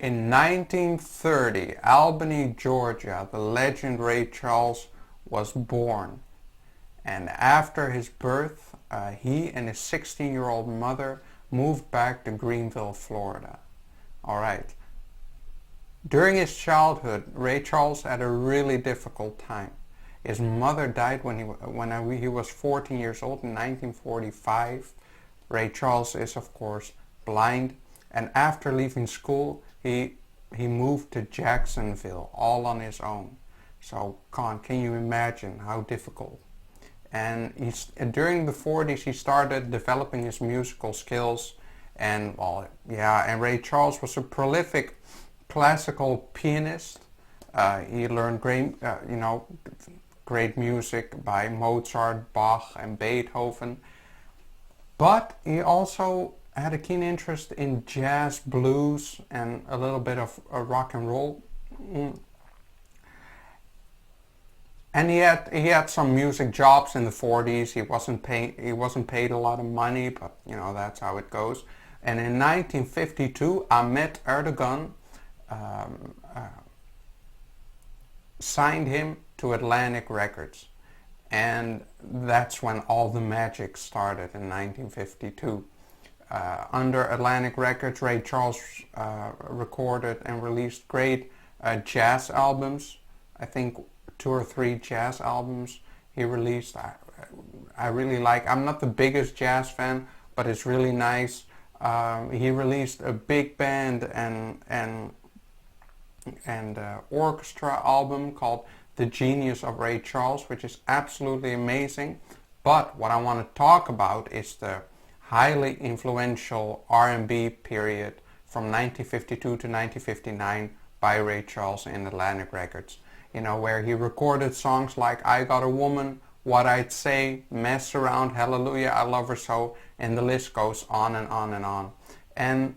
In 1930, Albany, Georgia, the legend Ray Charles was born. And after his birth, he and his 16-year-old mother moved back to Greenville, Florida. Alright. During his childhood, Ray Charles had a really difficult time. His mother died when he was 14 years old in 1945. Ray Charles is, of course, blind. And after leaving school, he moved to Jacksonville all on his own. So, can you imagine how difficult? And during the 40s, he started developing his musical skills. And, and Ray Charles was a prolific classical pianist. He learned great music by Mozart, Bach, and Beethoven. But he also had a keen interest in jazz, blues, and a little bit of rock and roll. And he had some music jobs in the 40s. He wasn't paid a lot of money, but that's how it goes. And in 1952, Ahmet Erdogan signed him to Atlantic Records, and that's when all the magic started in 1952. Under Atlantic Records, Ray Charles recorded and released great jazz albums. I think 2 or 3 jazz albums he released. I really like. I'm not the biggest jazz fan, but it's really nice. He released a big band and orchestra album called The Genius of Ray Charles, which is absolutely amazing. But what I want to talk about is the highly influential R&B period from 1952 to 1959 by Ray Charles in Atlantic Records. Where he recorded songs like I Got a Woman, What I'd Say, Mess Around, Hallelujah, I Love Her So, and the list goes on and on and on. And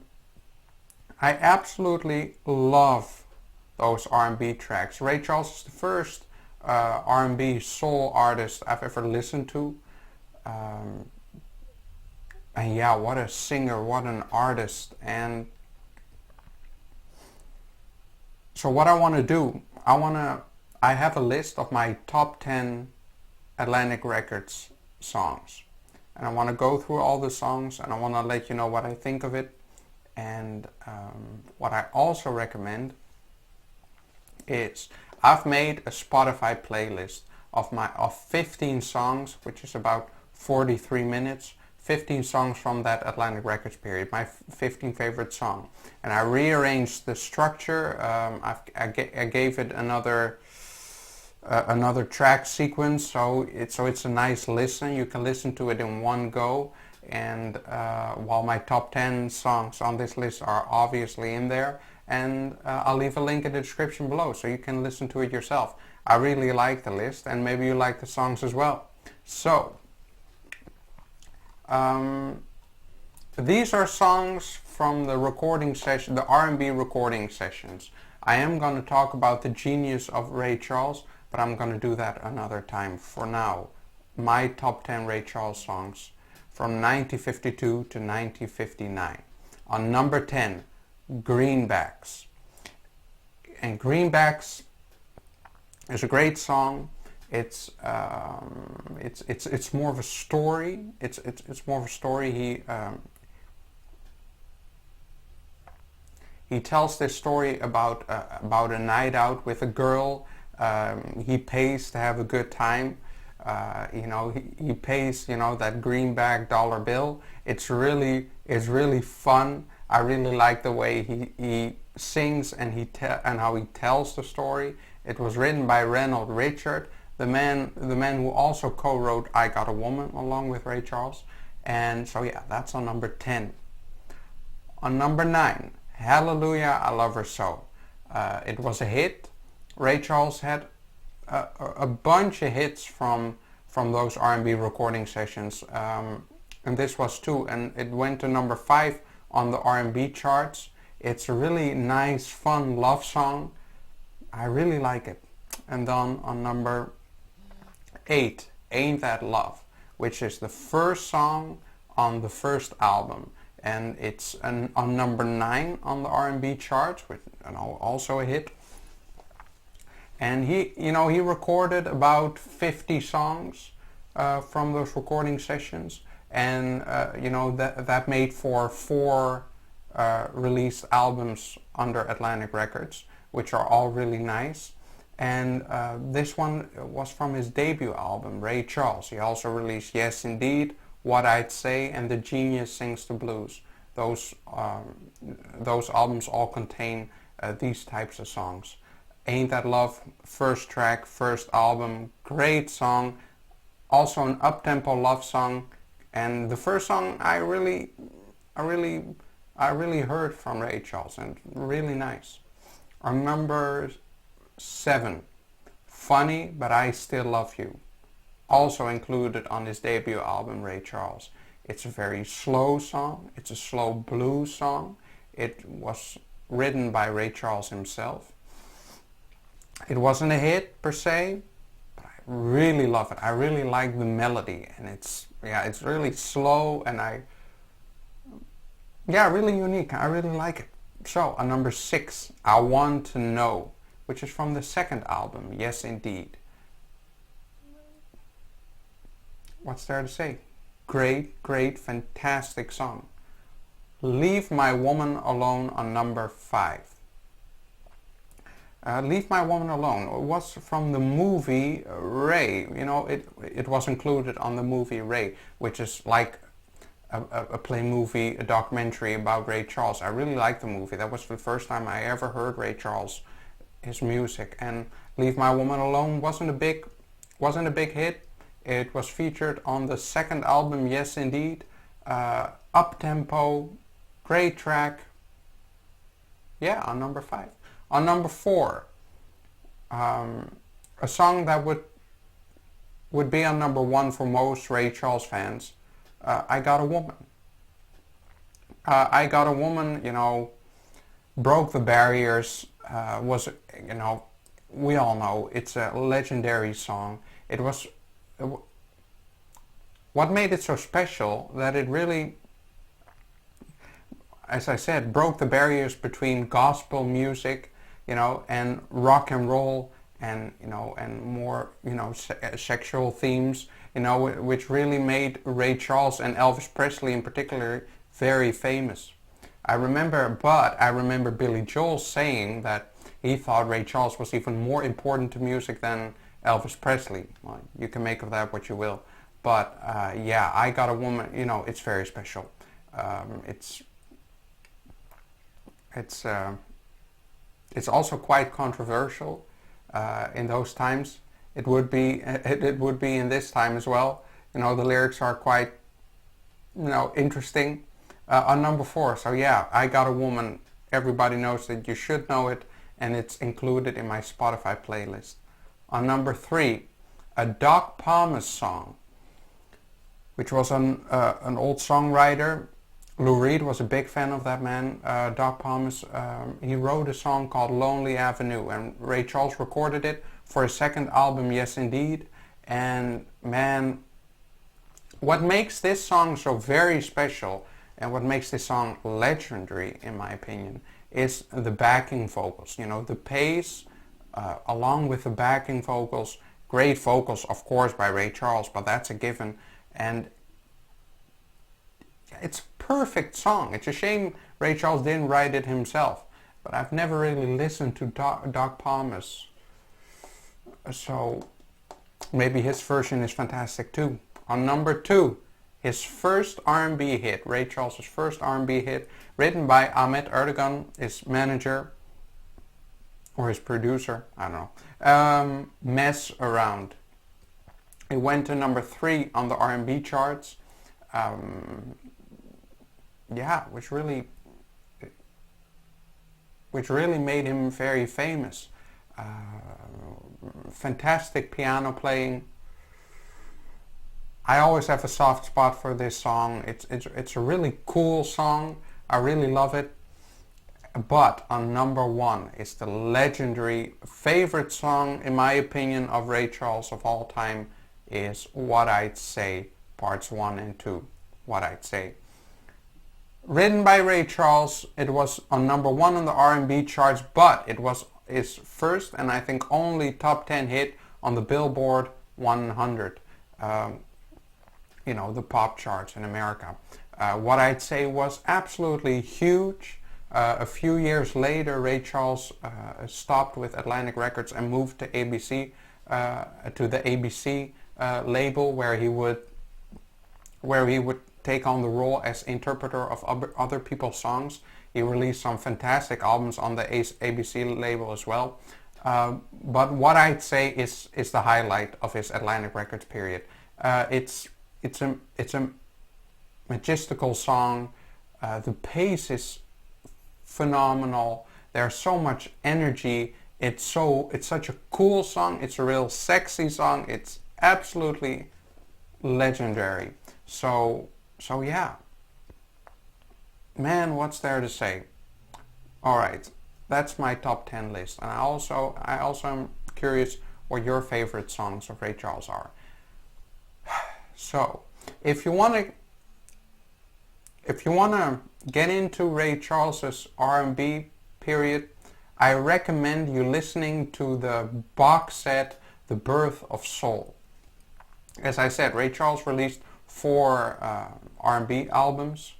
I absolutely love those R&B tracks. Ray Charles is the first R&B soul artist I've ever listened to. And yeah, what a singer, what an artist. And so what I want to do, I have a list of my top 10 Atlantic Records songs. And I want to go through all the songs, and I want to let you know what I think of it. And what I also recommend is I've made a Spotify playlist of 15 songs, which is about 43 minutes. 15 songs from that Atlantic Records period, my 15 favorite song. And I rearranged the structure. I gave it another track sequence, so it's a nice listen. You can listen to it in one go. And while my top 10 songs on this list are obviously in there, and I'll leave a link in the description below so you can listen to it yourself. I really like the list, and maybe you like the songs as well. So these are songs from the recording session, the R&B recording sessions. I am going to talk about the genius of Ray Charles, but I'm going to do that another time. For now, my top 10 Ray Charles songs from 1952 to 1959. On number 10, Greenbacks. And Greenbacks is a great song. It's more of a story. It's more of a story. He tells this story about a night out with a girl. He pays to have a good time. He pays that greenback dollar bill. It's really fun. I really like the way he sings and how he tells the story. It was written by Reynold Richard, the man who also co-wrote I Got a Woman along with Ray Charles. And so yeah, that's on number 10. On number 9, Hallelujah, I Love Her So. It was a hit. Ray Charles had a bunch of hits from those R&B recording sessions, and this was too, and it went to number 5 on the R&B charts. It's a really nice, fun love song. I really like it. And then on number 8, Ain't That Love, which is the first song on the first album. and it's on number 9 on the R&B charts, which also a hit. And he recorded about 50 songs from those recording sessions, and that made for 4 released albums under Atlantic Records, which are all really nice. And this one was from his debut album, Ray Charles. He also released Yes Indeed, What I'd Say, and The Genius Sings the Blues. Those albums all contain these types of songs. Ain't That Love, first track, first album, great song. Also an up-tempo love song, and the first song I really heard from Ray Charles, and really nice. On number 7, Funny But I Still Love You, also included on his debut album, Ray Charles. It's a very slow song. It's a slow blues song. It was written by Ray Charles himself. It wasn't a hit per se, but I really love it. I really like the melody, and it's really slow, and really unique. I really like it. So on number 6, I Want to Know, which is from the second album, Yes Indeed. What's there to say? Great, fantastic song. Leave My Woman Alone on number 5. Leave My Woman Alone. It was from the movie Ray. It was included on the movie Ray, which is like a play movie, a documentary about Ray Charles. I really liked the movie. That was the first time I ever heard Ray Charles, his music. And Leave My Woman Alone wasn't a big hit. It was featured on the second album, Yes Indeed. Up-tempo, great track. Yeah, on number 5. On number 4, a song that would be on number 1 for most Ray Charles fans, I Got a Woman. I Got a Woman, broke the barriers, we all know it's a legendary song. What made it so special that it really, as I said, broke the barriers between gospel music, and rock and roll, and and more sexual themes, which really made Ray Charles and Elvis Presley in particular very famous. I remember Billy Joel saying that he thought Ray Charles was even more important to music than Elvis Presley. Well, you can make of that what you will, but I Got a Woman. It's very special. It's also quite controversial in those times. It would be in this time as well. The lyrics are quite interesting. On number 4, so I Got a Woman. Everybody knows that you should know it, and it's included in my Spotify playlist. On number 3, a Doc Pomus song, which was an old songwriter. Lou Reed was a big fan of that man, Doc Pomus. He wrote a song called Lonely Avenue, and Ray Charles recorded it for his second album, Yes Indeed. And man, what makes this song so very special, and what makes this song legendary, in my opinion, is the backing vocals. The pace, along with the backing vocals, great vocals, of course, by Ray Charles, but that's a given. And it's a perfect song. It's a shame Ray Charles didn't write it himself, but I've never really listened to Doc Pomus, so maybe his version is fantastic too. On number 2, his first R&B hit, Ray Charles' first R&B hit, written by Ahmet Erdogan, his manager or his producer, I don't know. Mess Around. It went to number 3 on the R&B charts. Which really made him very famous. Fantastic piano playing. I always have a soft spot for this song. It's a really cool song. I really love it. But on number 1 is the legendary favorite song, in my opinion, of Ray Charles of all time, is What I'd Say, parts 1 and 2. What I'd Say. Written by Ray Charles, it was on #1 on the R&B charts, but it was his first and I think only top 10 hit on the Billboard 100, the pop charts in America. What I'd say was absolutely huge. A few years later, Ray Charles stopped with Atlantic Records and moved to ABC, to the ABC label, where he would take on the role as interpreter of other people's songs. He released some fantastic albums on the ABC label as well. But what I'd say is the highlight of his Atlantic Records period. It's a majestical song. The pace is phenomenal. There's so much energy. It's such a cool song. It's a real sexy song. It's absolutely legendary. So yeah. Man, what's there to say? Alright, that's my top 10 list. And I also am curious what your favorite songs of Ray Charles are. So, if you wanna get into Ray Charles's R&B period, I recommend you listening to the box set The Birth of Soul. As I said, Ray Charles released 4 R&B albums,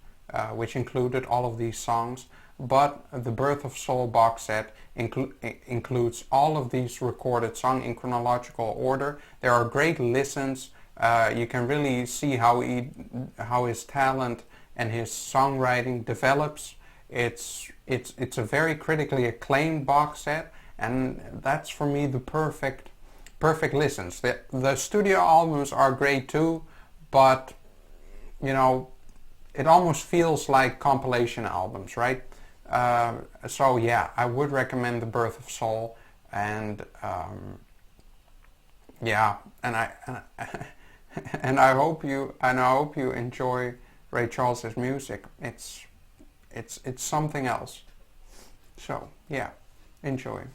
which included all of these songs, but the Birth of Soul box set includes all of these recorded songs in chronological order. There are great listens. You can really see how his talent and his songwriting develops. It's a very critically acclaimed box set, and that's for me the perfect listens. The studio albums are great too, but it almost feels like compilation albums, right? So yeah, I would recommend The Birth of Soul, and yeah, and I hope you enjoy Ray Charles's music. It's something else. So yeah, enjoy.